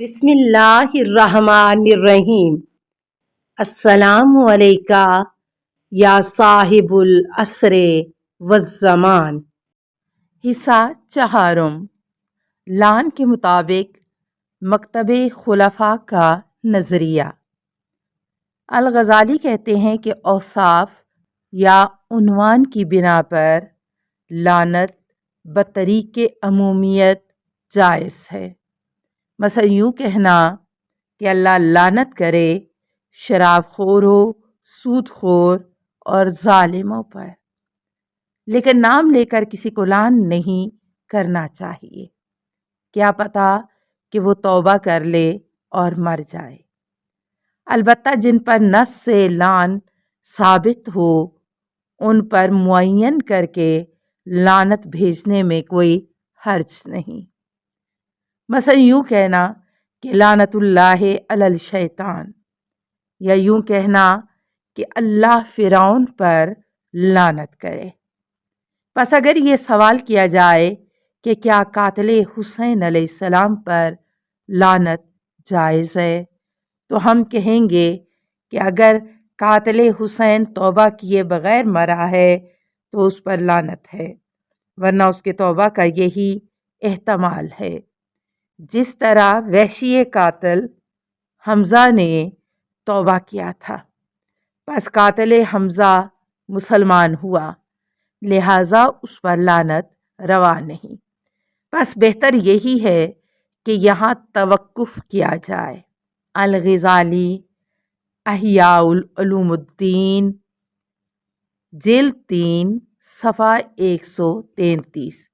بسم اللہ الرحمن الرحیم۔ السلام علیکہ یا صاحب العصر والزمان۔ حصہ چہارم، لعن کے مطابق مکتب خلفاء کا نظریہ۔ الغزالی کہتے ہیں کہ اوصاف یا عنوان کی بنا پر لعنت بطریق عمومیت جائز ہے۔ مثلا یوں کہنا کہ اللہ لعنت کرے شراب خوروں، سود خور اور ظالموں پر، لیکن نام لے کر کسی کو لعن نہیں کرنا چاہیے، کیا پتہ کہ وہ توبہ کر لے اور مر جائے۔ البتہ جن پر نص سے لعن ثابت ہو ان پر معین کر کے لعنت بھیجنے میں کوئی حرج نہیں۔ مثلا یوں کہنا کہ لعنت اللہ علی الشیطان، یا یوں کہنا کہ اللہ فرعون پر لعنت کرے۔ پس اگر یہ سوال کیا جائے کہ کیا قاتل حسین علیہ السلام پر لعنت جائز ہے، تو ہم کہیں گے کہ اگر قاتل حسین توبہ کیے بغیر مرا ہے تو اس پر لعنت ہے، ورنہ اس کے توبہ کا یہی احتمال ہے۔ جس طرح وحشی قاتل حمزہ نے توبہ کیا تھا، پس قاتل حمزہ مسلمان ہوا، لہٰذا اس پر لعنت روا نہیں۔ پس بہتر یہی ہے کہ یہاں توقف کیا جائے۔ الغزالی احیاء علوم الدین جلد 3 صفحہ 133،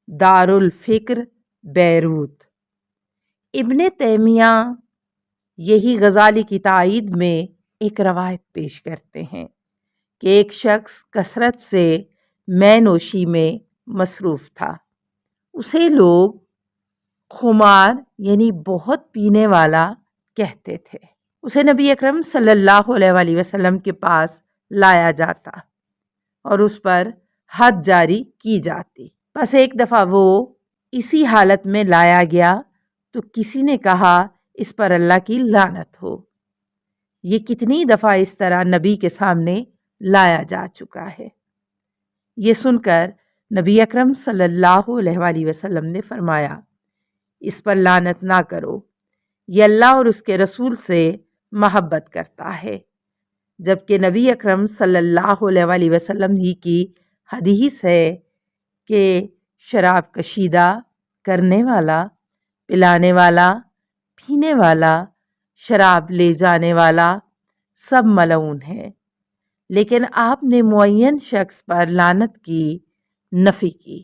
دارالفکر بیروت۔ ابن تیمیہ یہی غزالی کی تائید میں ایک روایت پیش کرتے ہیں کہ ایک شخص کثرت سے مے نوشی میں مصروف تھا۔ اسے لوگ خمار یعنی بہت پینے والا کہتے تھے۔ اسے نبی اکرم صلی اللہ علیہ وآلہ وسلم کے پاس لایا جاتا اور اس پر حد جاری کی جاتی۔ پس ایک دفعہ وہ اسی حالت میں لایا گیا تو کسی نے کہا اس پر اللہ کی لعنت ہو۔ یہ کتنی دفعہ اس طرح نبی کے سامنے لایا جا چکا ہے۔ یہ سن کر نبی اکرم صلی اللہ علیہ وآلہ وسلم نے فرمایا، اس پر لعنت نہ کرو، یہ اللہ اور اس کے رسول سے محبت کرتا ہے۔ جبکہ نبی اکرم صلی اللہ علیہ وآلہ وسلم ہی کی حدیث ہے کہ شراب کشیدہ کرنے والا، پلانے والا، پینے والا، شراب لے جانے والا سب ملعون ہے، لیکن آپ نے معین شخص پر لعنت کی نفی کی،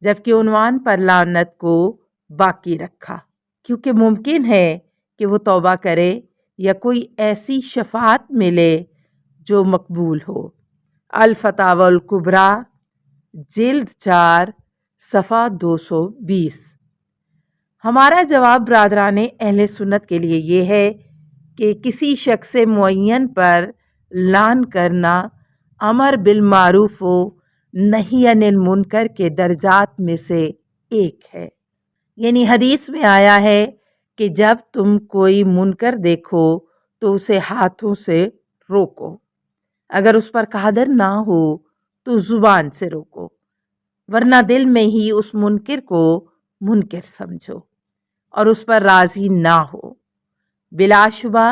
جبکہ عنوان پر لعنت کو باقی رکھا، کیونکہ ممکن ہے کہ وہ توبہ کرے یا کوئی ایسی شفاعت ملے جو مقبول ہو۔ الفتاوی الکبریٰ جلد 4 صفحہ 220۔ ہمارا جواب برادران اہل سنت کے لیے یہ ہے کہ کسی شخص معین پر لعن کرنا امر بالمعروف و نہی عن المنکر کے درجات میں سے ایک ہے۔ یعنی حدیث میں آیا ہے کہ جب تم کوئی منکر دیکھو تو اسے ہاتھوں سے روکو، اگر اس پر قادر نہ ہو تو زبان سے روکو، ورنہ دل میں ہی اس منکر کو منکر سمجھو اور اس پر راضی نہ ہو۔ بلا شبہ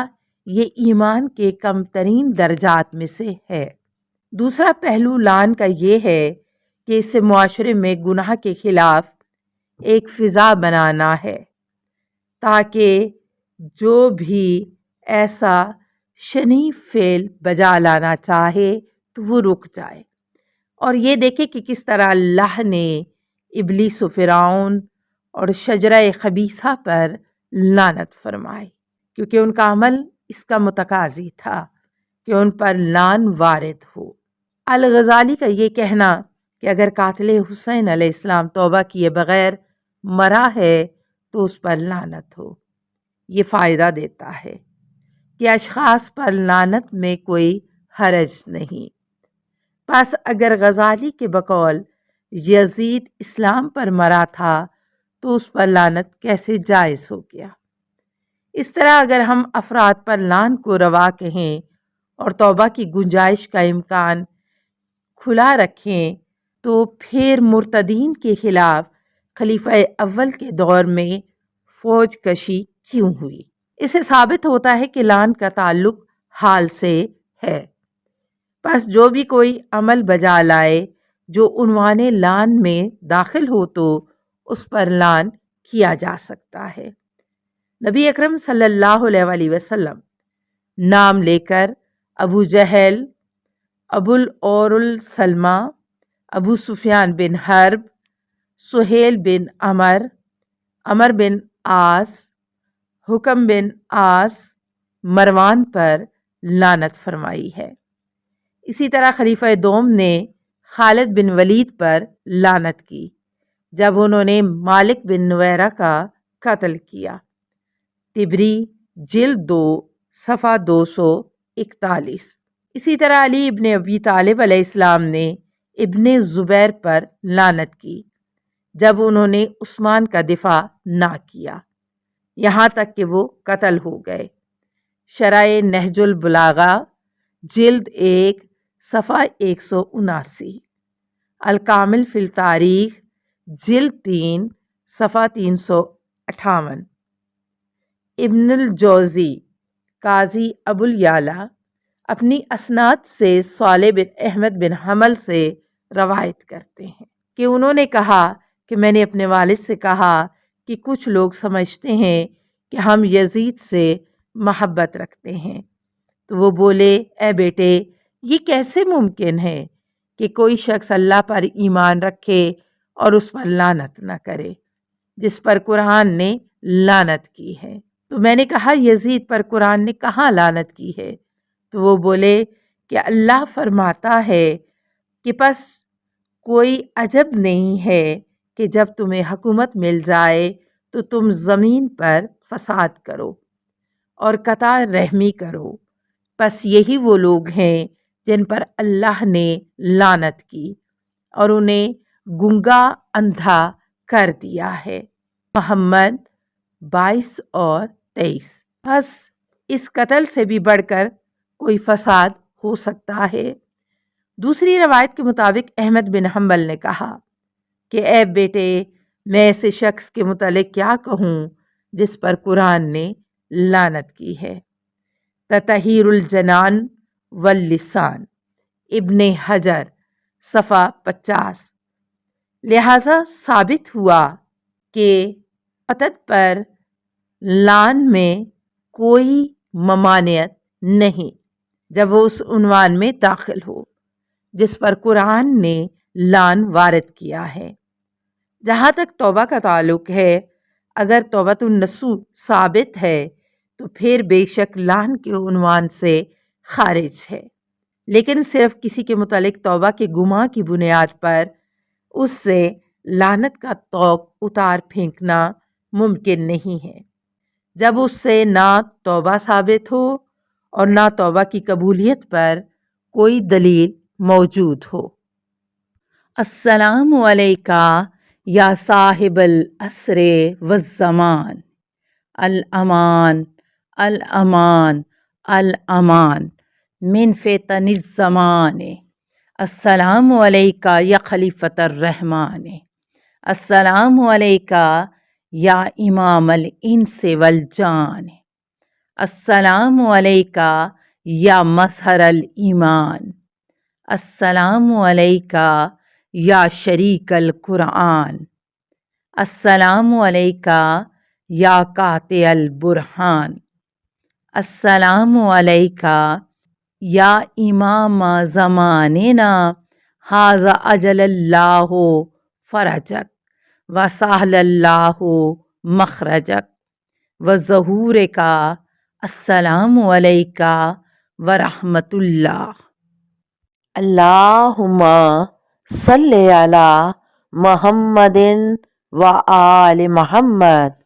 یہ ایمان کے کم ترین درجات میں سے ہے۔ دوسرا پہلو لعن کا یہ ہے کہ اس سے معاشرے میں گناہ کے خلاف ایک فضا بنانا ہے، تاکہ جو بھی ایسا شنیع فعل بجا لانا چاہے تو وہ رک جائے اور یہ دیکھے کہ کس طرح اللہ نے ابلیس و فرعون اور شجرہ خبیثہ پر لعنت فرمائی، کیونکہ ان کا عمل اس کا متقاضی تھا کہ ان پر لعن وارد ہو۔ الغزالی کا یہ کہنا کہ اگر قاتل حسین علیہ السلام توبہ کیے بغیر مرا ہے تو اس پر لعنت ہو، یہ فائدہ دیتا ہے کہ اشخاص پر لعنت میں کوئی حرج نہیں۔ پس اگر غزالی کے بقول یزید اسلام پر مرا تھا تو اس پر لعنت کیسے جائز ہو گیا؟ اس طرح اگر ہم افراد پر لعن کو روا کہیں اور توبہ کی گنجائش کا امکان کھلا رکھیں تو پھر مرتدین کے خلاف خلیفہ اول کے دور میں فوج کشی کیوں ہوئی؟ اسے ثابت ہوتا ہے کہ لعن کا تعلق حال سے ہے۔ پس جو بھی کوئی عمل بجا لائے جو عنوان لعن میں داخل ہو تو اس پر لعن کیا جا سکتا ہے۔ نبی اکرم صلی اللہ علیہ وآلہ وسلم نام لے کر ابو جہل، ابو العور السلمہ، ابو سفیان بن حرب، سہیل بن عمر بن عاص، حکم بن عاص، مروان پر لعنت فرمائی ہے۔ اسی طرح خلیفہ دوم نے خالد بن ولید پر لعنت کی جب انہوں نے مالک بن نویرہ کا قتل کیا۔ طبری جلد 2 صفحہ 241۔ اسی طرح علی ابن ابی طالب علیہ السلام نے ابن زبیر پر لعنت کی جب انہوں نے عثمان کا دفاع نہ کیا، یہاں تک کہ وہ قتل ہو گئے۔ شرح نہج البلاغہ جلد 1 صفحہ 179۔ الکامل فی التاریخ جلد 3 صفحہ 358۔ ابن الجوزی قاضی ابو الیعلا اپنی اسناد سے صالح بن احمد بن حنبل سے روایت کرتے ہیں کہ انہوں نے کہا کہ میں نے اپنے والد سے کہا کہ کچھ لوگ سمجھتے ہیں کہ ہم یزید سے محبت رکھتے ہیں، تو وہ بولے اے بیٹے یہ کیسے ممکن ہے کہ کوئی شخص اللہ پر ایمان رکھے اور اس پر لعنت نہ کرے جس پر قرآن نے لعنت کی ہے؟ تو میں نے کہا یزید پر قرآن نے کہاں لعنت کی ہے؟ تو وہ بولے کہ اللہ فرماتا ہے کہ پس کوئی عجب نہیں ہے کہ جب تمہیں حکومت مل جائے تو تم زمین پر فساد کرو اور قطع رحمی کرو، پس یہی وہ لوگ ہیں جن پر اللہ نے لعنت کی اور انہیں گنگا اندھا کر دیا ہے۔ محمد 22 اور 23۔ بس اس قتل سے بھی بڑھ کر کوئی فساد ہو سکتا ہے؟ دوسری روایت کے مطابق احمد بن حنبل نے کہا کہ اے بیٹے میں ایسے شخص کے متعلق کیا کہوں جس پر قرآن نے لعنت کی ہے؟ تطہیر الجنان واللسان ابن حجر صفحہ 50۔ لہذا ثابت ہوا کہ قتل پر لعن میں کوئی ممانعت نہیں جب وہ اس عنوان میں داخل ہو جس پر قرآن نے لعن وارد کیا ہے۔ جہاں تک توبہ کا تعلق ہے، اگر توبۃ النصوح ثابت ہے تو پھر بے شک لعن کے عنوان سے خارج ہے، لیکن صرف کسی کے متعلق توبہ کے گماں کی بنیاد پر اس سے لعنت کا طوق اتار پھینکنا ممکن نہیں ہے جب اس سے نہ توبہ ثابت ہو اور نہ توبہ کی قبولیت پر کوئی دلیل موجود ہو۔ السلام علیکہ یا صاحب العصر والزمان، الامان الامان الامان من فتن الزمان، السلام علیکہ یا خلیفۃ الرحمن، السلام علیکہ یا امام الانس والجان، السلام علیکہ یا مظہر الایمان، السلام علیکہ یا شریک القرآن، السلام علیکہ یا قاطع البرہان، السلام علیکہ یا امام زماننا ھذا اجل اللہ فرجک وسہل اللہ مخرجک وظہورک، السلام علیکہ ورحمۃ اللہ۔ اللہم صلی علی محمد و آل محمد۔